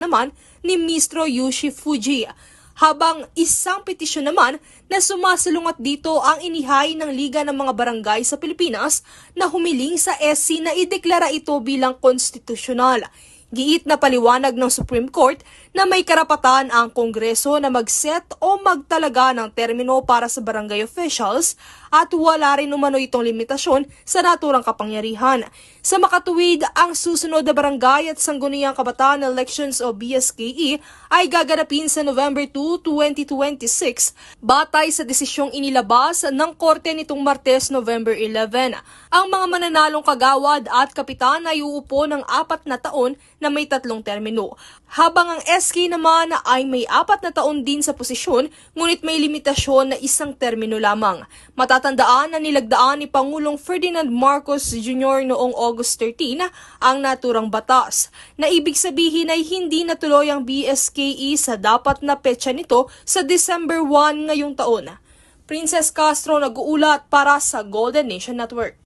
naman ni Mr. Yoshi Fuji. Habang isang petisyon naman na sumasalungat dito ang inihain ng Liga ng mga Barangay sa Pilipinas na humiling sa SC na ideklara ito bilang konstitusyonal. Giit na paliwanag ng Supreme Court na may karapatan ang Kongreso na mag-set o magtalaga ng termino para sa barangay officials at wala rin umano itong limitasyon sa naturang kapangyarihan. Sa makatuwid, ang susunod na Barangay at Sangguniang Kabataan Elections o BSKE ay gaganapin sa November 2, 2026 batay sa desisyong inilabas ng Korte nitong Martes, November 11. Ang mga mananalong kagawad at kapitan ay uupo ng 4 na taon na may 3 termino, habang ang SK naman ay may 4 na taon din sa posisyon ngunit may limitasyon na 1 termino lamang. Matatandaan na nilagdaan ni Pangulong Ferdinand Marcos Jr. noong August 13 ang naturang batas, na ibig sabihin ay hindi natuloy ang BSKE sa dapat na petsa nito sa December 1 ngayong taon. Princess Castro nag-uulat para sa Golden Nation Network.